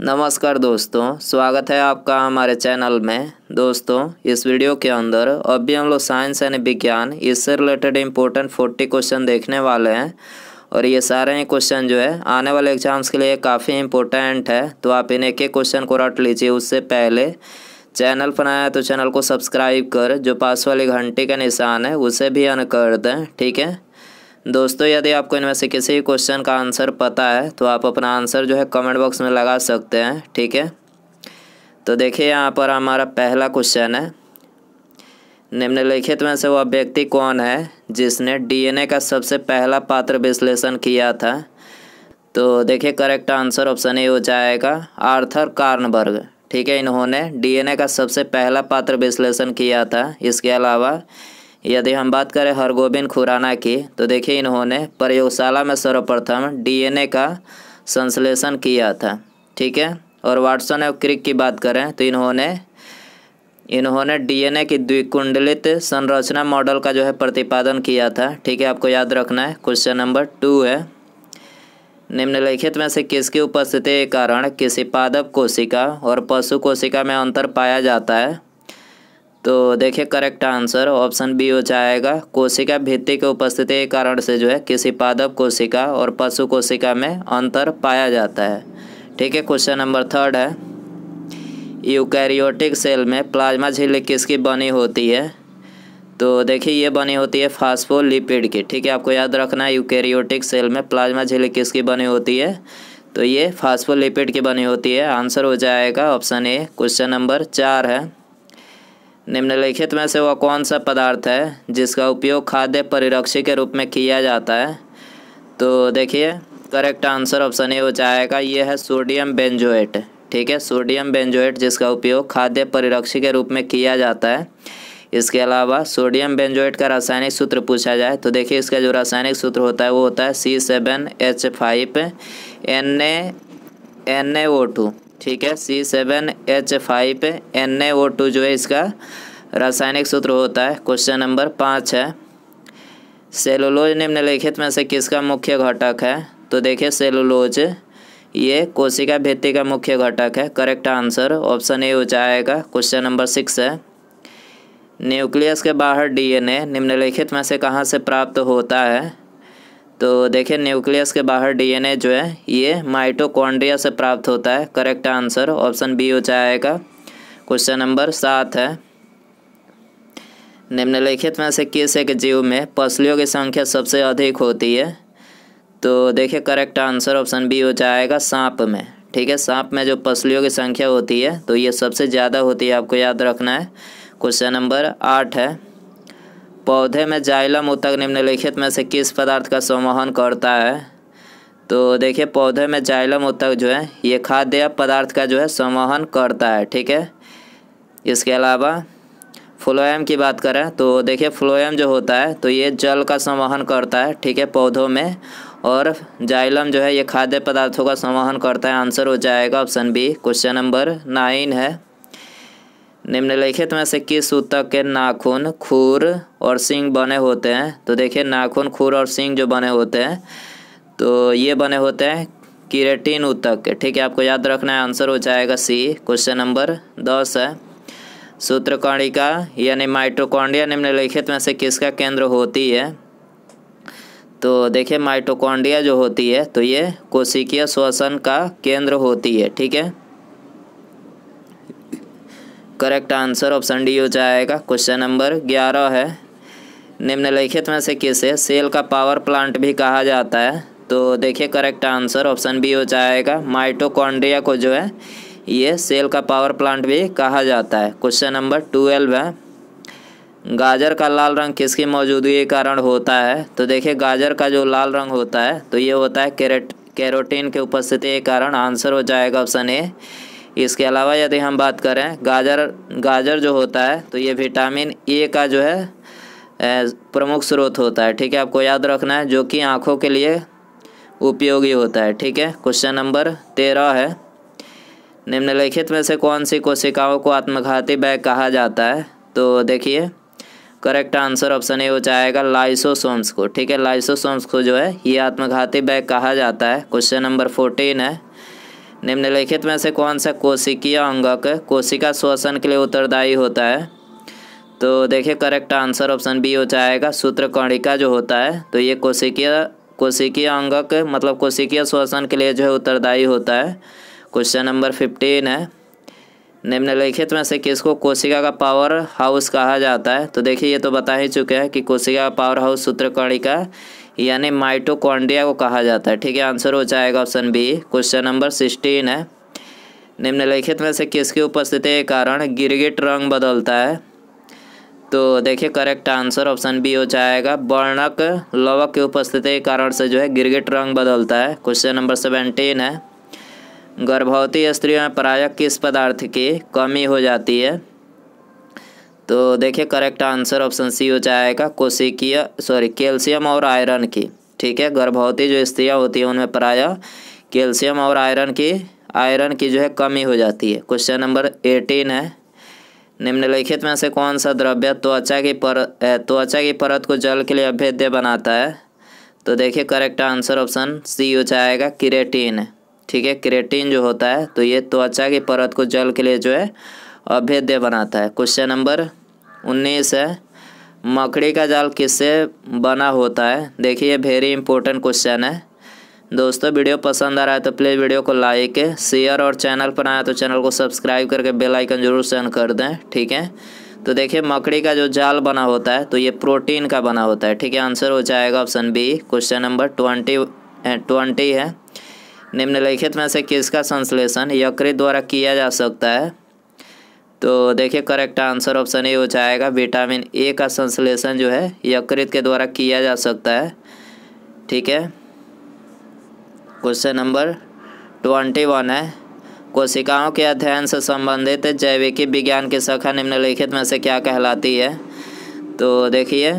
नमस्कार दोस्तों, स्वागत है आपका हमारे चैनल में। दोस्तों, इस वीडियो के अंदर अभी हम लोग साइंस यानी विज्ञान इससे रिलेटेड इम्पोर्टेंट 40 क्वेश्चन देखने वाले हैं और ये सारे ही क्वेश्चन जो है आने वाले एग्जाम्स के लिए काफ़ी इम्पोर्टेंट है। तो आप इन एक एक क्वेश्चन को रट लीजिए। उससे पहले चैनल पर आया तो चैनल को सब्सक्राइब कर जो पास वाली घंटी का निशान है उसे भी ऑन कर दें, ठीक है दोस्तों। यदि आपको इनमें से किसी क्वेश्चन का आंसर पता है तो आप अपना आंसर जो है कमेंट बॉक्स में लगा सकते हैं, ठीक है। तो देखिए यहाँ पर हमारा पहला क्वेश्चन है, निम्नलिखित में से वह व्यक्ति कौन है जिसने डीएनए का सबसे पहला पात्र विश्लेषण किया था। तो देखिए करेक्ट आंसर ऑप्शन ए हो जाएगा आर्थर कार्नबर्ग, ठीक है। इन्होंने डीएनए का सबसे पहला पात्र विश्लेषण किया था। इसके अलावा यदि हम बात करें हरगोबिंद खुराना की तो देखिए इन्होंने प्रयोगशाला में सर्वप्रथम डीएनए का संश्लेषण किया था, ठीक है। और वाटसन और क्रिक की बात करें तो इन्होंने डीएनए की द्विकुंडलित संरचना मॉडल का जो है प्रतिपादन किया था, ठीक है। आपको याद रखना है। क्वेश्चन नंबर 2 है, निम्नलिखित में से किसकी उपस्थिति के कारण किसी पादप कोशिका और पशु कोशिका में अंतर पाया जाता है। तो देखिए करेक्ट आंसर ऑप्शन बी हो जाएगा कोशिका भित्ति के उपस्थिति के कारण से जो है किसी पादप कोशिका और पशु कोशिका में अंतर पाया जाता है, ठीक है। क्वेश्चन नंबर 3 है, यूकैरियोटिक सेल में प्लाज्मा झिल्ली किसकी बनी होती है। तो देखिए ये बनी होती है फास्फोलिपिड की, ठीक है। आपको याद रखना है यूकैरियोटिक सेल में प्लाज्मा झिल्ली किसकी बनी होती है, तो ये फास्फोलिपिड की बनी होती है। आंसर हो जाएगा ऑप्शन ए। क्वेश्चन नंबर 4 है, निम्नलिखित में से वह कौन सा पदार्थ है जिसका उपयोग खाद्य परिरक्षी के रूप में किया जाता है। तो देखिए करेक्ट आंसर ऑप्शन ए हो जाएगा, ये है सोडियम बेंजोएट, ठीक है। सोडियम बेंजोएट जिसका उपयोग खाद्य परिरक्षी के रूप में किया जाता है। इसके अलावा सोडियम बेंजोएट का रासायनिक सूत्र पूछा जाए तो देखिए इसका जो रासायनिक सूत्र होता है वो होता है C7H5NaO2, ठीक है। C7H5NaO2 जो है इसका रासायनिक सूत्र होता है। क्वेश्चन नंबर 5 है, सेलुलोज निम्नलिखित में से किसका मुख्य घटक है। तो देखिए सेलुलोज ये कोशिका भित्ति का मुख्य घटक है। करेक्ट आंसर ऑप्शन ए हो जाएगा। क्वेश्चन नंबर 6 है, न्यूक्लियस के बाहर डीएनए निम्नलिखित में से कहाँ से प्राप्त होता है। तो देखिए न्यूक्लियस के बाहर डीएनए जो है ये माइटोकॉन्ड्रिया से प्राप्त होता है। करेक्ट आंसर ऑप्शन बी हो जाएगा। क्वेश्चन नंबर 7 है, निम्नलिखित में से किस एक जीव में पसलियों की संख्या सबसे अधिक होती है। तो देखिए करेक्ट आंसर ऑप्शन बी हो जाएगा सांप में, ठीक है। सांप में जो पसलियों की संख्या होती है तो ये सबसे ज़्यादा होती है, आपको याद रखना है। क्वेश्चन नंबर 8 है, पौधे में जाइलम ऊतक निम्नलिखित में से किस पदार्थ का संवहन करता है। तो देखिए पौधे में जाइलम ऊतक जो है ये खाद्य पदार्थ का जो है संवहन करता है, ठीक है। इसके अलावा फ्लोएम की बात करें तो देखिए फ्लोएम जो होता है तो ये जल का संवहन करता है, ठीक है, पौधों में। और जाइलम जो है ये खाद्य पदार्थों का संवहन करता है। आंसर हो जाएगा ऑप्शन बी। क्वेश्चन नंबर 9 है, निम्नलिखित में से किस ऊतक के नाखून, खुर और सींग बने होते हैं। तो देखिए नाखून, खुर और सींग जो बने होते हैं तो ये बने होते हैं कीरेटिन ऊतक के, ठीक है। आपको याद रखना है। आंसर हो जाएगा सी। क्वेश्चन नंबर 10 है, सूत्रकणिका यानी माइटोकॉन्ड्रिया निम्नलिखित में से किसका केंद्र होती है। तो देखिए माइटोकॉन्ड्रिया जो होती है तो ये कोशिकीय श्वसन का केंद्र होती है, ठीक है। करेक्ट आंसर ऑप्शन डी हो जाएगा। क्वेश्चन नंबर 11 है, निम्नलिखित में से किसे सेल का पावर प्लांट भी कहा जाता है। तो देखिए करेक्ट आंसर ऑप्शन बी हो जाएगा, माइटोकॉन्ड्रिया को जो है ये सेल का पावर प्लांट भी कहा जाता है। क्वेश्चन नंबर 12 है, गाजर का लाल रंग किसकी मौजूदगी के कारण होता है। तो देखिए गाजर का जो लाल रंग होता है तो ये होता है कैरोटीन के उपस्थिति के कारण। आंसर हो जाएगा ऑप्शन ए। इसके अलावा यदि हम बात करें गाजर जो होता है तो ये विटामिन ए का जो है प्रमुख स्रोत होता है, ठीक है। आपको याद रखना है, जो कि आँखों के लिए उपयोगी होता है, ठीक है। क्वेश्चन नंबर 13 है, निम्नलिखित में से कौन सी कोशिकाओं को आत्मघाती बैग कहा जाता है। तो देखिए करेक्ट आंसर ऑप्शन ए हो जाएगा लाइसोसोम्स को, ठीक है। लाइसोसोम्स को जो है ये आत्मघाती बैग कहा जाता है। क्वेश्चन नंबर 14 है, निम्नलिखित में से कौन सा कोशिकीय अंगक कोशिका श्वसन के लिए उत्तरदायी होता है? तो देखिए करेक्ट आंसर ऑप्शन बी हो जाएगा सूत्रकणिका जो होता है, तो ये कोशिकीय अंगक मतलब कोशिकीय श्वसन के लिए जो है उत्तरदायी होता है। क्वेश्चन नंबर 15 है, निम्नलिखित में से किसको कोशिका का पावर हाउस कहा जाता है? तो देखिए ये तो बता ही चुके हैं कि कोशिका का पावर हाउस सूत्रकणिका यानी माइटोकॉन्ड्रिया को कहा जाता है। ठीक है, आंसर हो जाएगा ऑप्शन बी। क्वेश्चन नंबर 16 है, निम्नलिखित में से किसकी उपस्थिति के कारण गिरगिट रंग बदलता है? तो देखिए करेक्ट आंसर ऑप्शन बी हो जाएगा वर्णक लवक की उपस्थिति के कारण से जो है गिरगिट रंग बदलता है। क्वेश्चन नंबर 17 है, गर्भवती स्त्रियों में प्रायः किस पदार्थ की कमी हो जाती है? तो देखिए करेक्ट आंसर ऑप्शन सी हो जाएगा कैल्शियम और आयरन की। ठीक है, गर्भवती जो स्त्रियां होती हैं उनमें प्रायः कैल्शियम और आयरन की जो है कमी हो जाती है। क्वेश्चन नंबर 18 है, निम्नलिखित में से कौन सा द्रव्य त्वचा की परत को जल के लिए अभेद्य बनाता है? तो देखिए करेक्ट आंसर ऑप्शन सी हो जाएगा केराटिन। ठीक है, केराटिन जो होता है तो ये त्वचा की परत को जल के लिए जो है अभेद्य बनाता है। क्वेश्चन नंबर 19 है, मकड़ी का जाल किससे बना होता है? देखिए ये वेरी इंपॉर्टेंट क्वेश्चन है। दोस्तों वीडियो पसंद आ रहा है तो प्लीज़ वीडियो को लाइक शेयर और चैनल पर आया तो चैनल को सब्सक्राइब करके बेल आइकन जरूर सेंड कर दें। ठीक है, तो देखिए मकड़ी का जो जाल बना होता है तो ये प्रोटीन का बना होता है। ठीक है, आंसर हो जाएगा ऑप्शन बी। क्वेश्चन नंबर 20 है, निम्नलिखित में से किसका संश्लेषण यकृत द्वारा किया जा सकता है? तो देखिए करेक्ट आंसर ऑप्शन ए हो जाएगा विटामिन ए का संश्लेषण जो है यकृत के द्वारा किया जा सकता है। ठीक है, क्वेश्चन नंबर 21 है, कोशिकाओं के अध्ययन से संबंधित जैविकी विज्ञान की शाखा निम्नलिखित में से क्या कहलाती है? तो देखिए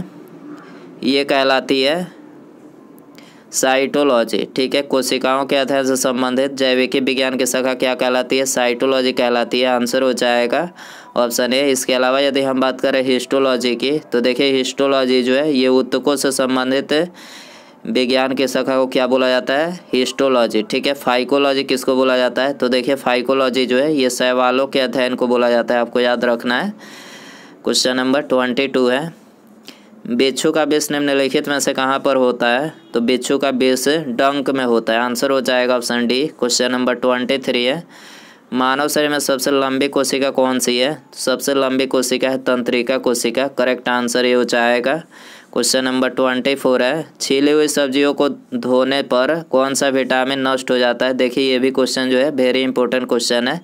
ये कहलाती है साइटोलॉजी। ठीक है, कोशिकाओं के अध्ययन से संबंधित जैविकी विज्ञान की शाखा क्या कहलाती है? साइटोलॉजी कहलाती है। आंसर हो जाएगा ऑप्शन ए। इसके अलावा यदि हम बात करें हिस्टोलॉजी की तो देखिए हिस्टोलॉजी जो है ये ऊतकों से संबंधित विज्ञान की शाखा को क्या बोला जाता है? हिस्टोलॉजी। ठीक है, फाइकोलॉजी किसको बोला जाता है? तो देखिए फाइकोलॉजी जो है ये शैवालों के अध्ययन को बोला जाता है, आपको याद रखना है। क्वेश्चन नंबर 22 है, बिच्छू का विष निम्नलिखित में से कहाँ पर होता है? तो बिच्छू का विष डंक में होता है। आंसर हो जाएगा ऑप्शन डी। क्वेश्चन नंबर 23 है, मानव शरीर में सबसे लंबी कोशिका कौन सी है? सबसे लंबी कोशिका है तंत्रिका कोशिका। करेक्ट आंसर ये हो जाएगा। क्वेश्चन नंबर 24 है, छीली हुई सब्जियों को धोने पर कौन सा विटामिन नष्ट हो जाता है? देखिए ये भी क्वेश्चन जो है वेरी इंपॉर्टेंट क्वेश्चन है,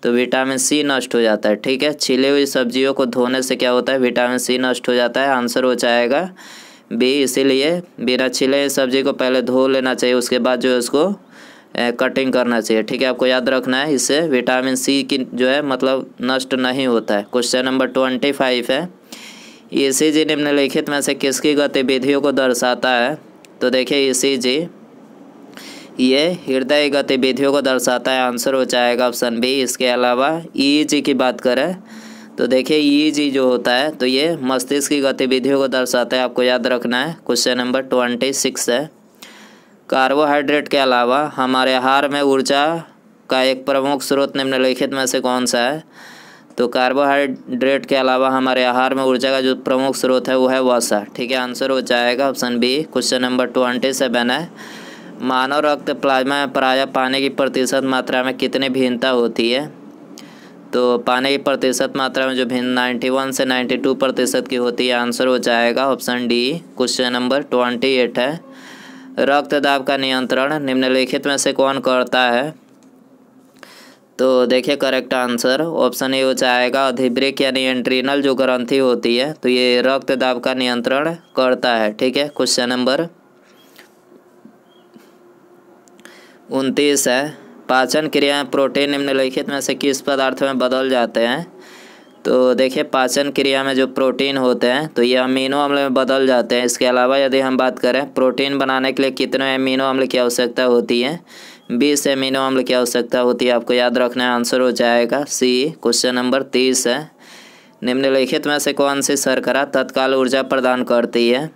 तो विटामिन सी नष्ट हो जाता है। ठीक है, छीली हुई सब्जियों को धोने से क्या होता है? विटामिन सी नष्ट हो जाता है। आंसर हो जाएगा बी। इसीलिए बिना छिले हुई सब्जी को पहले धो लेना चाहिए, उसके बाद जो है उसको कटिंग करना चाहिए। ठीक है, आपको याद रखना है, इससे विटामिन सी की जो है मतलब नष्ट नहीं होता है। क्वेश्चन नंबर 25 है, ईसीजी निम्नलिखित में से किसकी गतिविधियों को दर्शाता है? तो देखिए ईसीजी ये हृदय गतिविधियों को दर्शाता है। आंसर हो जाएगा ऑप्शन बी। इसके अलावा ईईजी की बात करें तो देखिए ईईजी जो होता है तो ये मस्तिष्क की गतिविधियों को दर्शाता है, आपको याद रखना है। क्वेश्चन नंबर 26 है, कार्बोहाइड्रेट के अलावा हमारे आहार में ऊर्जा का एक प्रमुख स्रोत निम्नलिखित में से कौन सा है? तो कार्बोहाइड्रेट के अलावा हमारे आहार में ऊर्जा का जो प्रमुख स्रोत है वो है वसा। ठीक है, आंसर हो जाएगा ऑप्शन बी। क्वेश्चन नंबर 27 है, मानव रक्त प्लाज्मा में प्रायः पानी की प्रतिशत मात्रा में कितनी भिन्नता होती है? तो पानी की प्रतिशत मात्रा में जो भिन्न 91 से 92% की होती है। आंसर हो जाएगा ऑप्शन डी। क्वेश्चन नंबर 28 है, रक्तदाब का नियंत्रण निम्नलिखित में से कौन करता है? तो देखिए करेक्ट आंसर ऑप्शन ए हो जाएगा अधिवृक्क यानी एंट्रीनल जो ग्रंथि होती है तो ये रक्तदाब का नियंत्रण करता है। ठीक है, क्वेश्चन नंबर 29 है, पाचन क्रिया में प्रोटीन निम्नलिखित में से किस पदार्थ में बदल जाते हैं? तो देखिए पाचन क्रिया में जो प्रोटीन होते हैं तो ये अमीनो अम्ल में बदल जाते हैं। इसके अलावा यदि हम बात करें प्रोटीन बनाने के लिए कितने अमीनो अम्ल की आवश्यकता होती है? 20 अमीनो अम्ल की आवश्यकता होती है, आपको याद रखना है। आंसर हो जाएगा सी। क्वेश्चन नंबर 30 है, निम्नलिखित में से कौन सी शर्करा तत्काल ऊर्जा प्रदान करती है?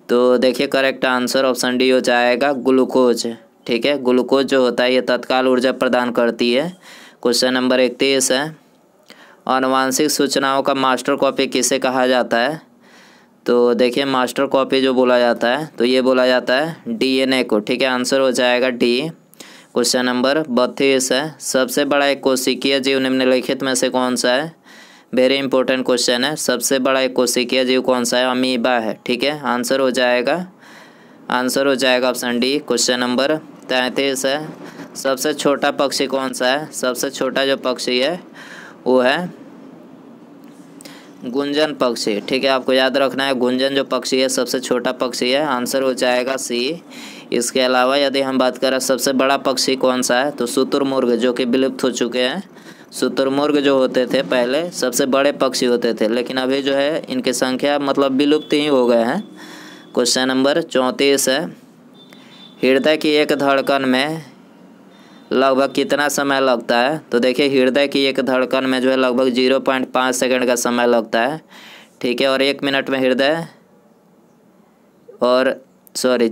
तो देखिए करेक्ट आंसर ऑप्शन डी हो जाएगा ग्लूकोज। ठीक है। ग्लूकोज जो होता है ये तत्काल ऊर्जा प्रदान करती है। क्वेश्चन नंबर 31 है, आनुवांशिक सूचनाओं का मास्टर कॉपी किसे कहा जाता है? तो देखिए मास्टर कॉपी जो बोला जाता है तो ये बोला जाता है डीएनए को, ठीक है। आंसर हो जाएगा डी। क्वेश्चन नंबर 32 है, सबसे बड़ा एक कोशिकीय जीव निम्नलिखित में से कौन सा है? वेरी इंपॉर्टेंट क्वेश्चन है। सबसे बड़ा एक कोशिकीय जीव कौन सा है? अमीबा है, ठीक है। आंसर हो जाएगा ऑप्शन डी। क्वेश्चन नंबर 33 है, सबसे छोटा पक्षी कौन सा है? सबसे छोटा जो पक्षी है वो है गुंजन पक्षी, ठीक है। आपको याद रखना है गुंजन जो पक्षी है सबसे छोटा पक्षी है। आंसर हो जाएगा सी। इसके अलावा यदि हम बात करें सबसे बड़ा पक्षी कौन सा है तो शुतुरमुर्ग, जो कि विलुप्त हो चुके हैं। शुतुरमुर्ग जो होते थे पहले सबसे बड़े पक्षी होते थे, लेकिन अभी जो है इनकी संख्या मतलब विलुप्त ही हो गए हैं। क्वेश्चन नंबर 34 है, हृदय की एक धड़कन में लगभग कितना समय लगता है? तो देखिए हृदय की एक धड़कन में जो है लगभग 0.5 सेकंड का समय लगता है, ठीक है। और 1 मिनट में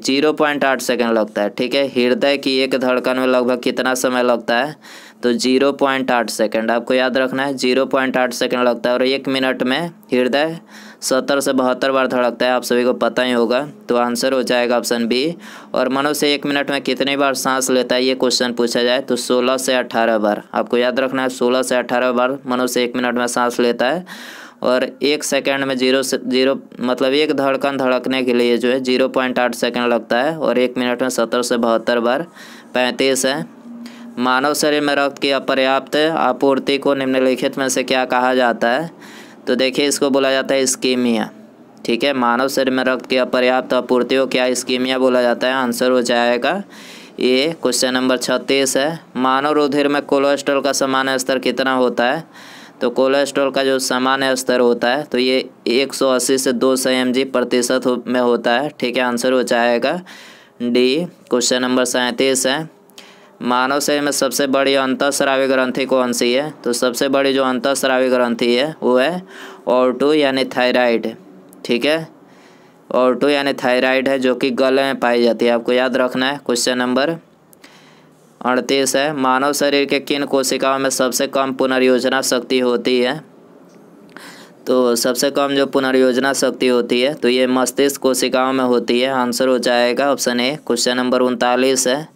0.8 सेकंड लगता है, ठीक है। हृदय की एक धड़कन में लगभग कितना समय लगता है? तो 0.8 सेकंड। आपको याद रखना है 0.8 सेकंड लगता है। और 1 मिनट में हृदय 70 से 72 बार धड़कता है, आप सभी को पता ही होगा। तो आंसर हो जाएगा ऑप्शन बी। और मनुष्य 1 मिनट में कितनी बार सांस लेता है ये क्वेश्चन पूछा जाए तो 16 से 18 बार। आपको याद रखना है 16 से 18 बार मनुष्य 1 मिनट में सांस लेता है। और 1 सेकंड में 0 मतलब एक धड़कन धड़कने के लिए जो है 0.8 सेकंड लगता है। और 1 मिनट में 70 से 72 बार। 35 है, मानव शरीर में रक्त की अपर्याप्त आपूर्ति को निम्नलिखित में से क्या कहा जाता है? तो देखिए इसको बोला जाता है इस्कीमिया, ठीक है। मानव शरीर में रक्त की अपर्याप्त आपूर्ति को क्या इस्कीमिया बोला जाता है? आंसर हो जाएगा ये। क्वेश्चन नंबर 36 है, मानव रुधिर में कोलेस्ट्रॉल का सामान्य स्तर कितना होता है? तो कोलेस्ट्रॉल का जो सामान्य स्तर होता है तो ये 180 से 200 mg/% में होता है, ठीक है। आंसर हो जाएगा डी। क्वेश्चन नंबर 37 है, मानव शरीर में सबसे बड़ी अंतःस्रावी ग्रंथि कौन सी है? तो सबसे बड़ी जो अंतःस्रावी ग्रंथि है वो है O2 यानी थायराइड, ठीक है। O2 यानी थायराइड है जो कि गले में पाई जाती है, आपको याद रखना है। क्वेश्चन नंबर 38 है, मानव शरीर के किन कोशिकाओं में सबसे कम पुनर्योजना शक्ति होती है? तो सबसे कम जो पुनर्योजना शक्ति होती है तो ये मस्तिष्क कोशिकाओं में होती है। आंसर हो जाएगा ऑप्शन ए। क्वेश्चन नंबर 39 है,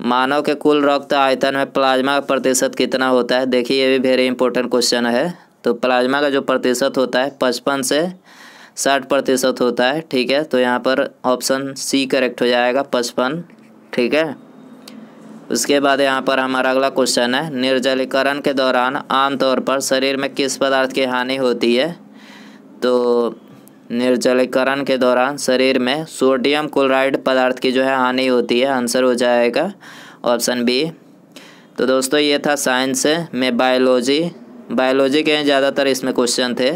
मानव के कुल रक्त आयतन में प्लाज्मा का प्रतिशत कितना होता है? देखिए ये भी वेरी इंपॉर्टेंट क्वेश्चन है। तो प्लाज्मा का जो प्रतिशत होता है 55 से 60% होता है, ठीक है। तो यहाँ पर ऑप्शन सी करेक्ट हो जाएगा 55, ठीक है। उसके बाद यहाँ पर हमारा अगला क्वेश्चन है, निर्जलीकरण के दौरान आमतौर पर शरीर में किस पदार्थ की हानि होती है? तो निर्जलीकरण के दौरान शरीर में सोडियम क्लोराइड पदार्थ की जो है हानि होती है। आंसर हो जाएगा ऑप्शन बी। तो दोस्तों ये था साइंस में बायोलॉजी के ज़्यादातर इसमें क्वेश्चन थे।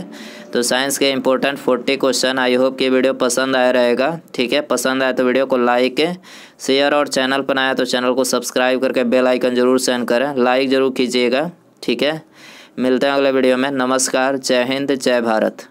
तो साइंस के इंपॉर्टेंट 40 क्वेश्चन। आई होप कि वीडियो पसंद आया रहेगा, ठीक है। पसंद आया तो वीडियो को लाइक शेयर और चैनल पर आया तो चैनल को सब्सक्राइब करके बेल आइकन जरूर सेंड करें, लाइक ज़रूर कीजिएगा, ठीक है। मिलते हैं अगले वीडियो में। नमस्कार, जय हिंद, जय भारत।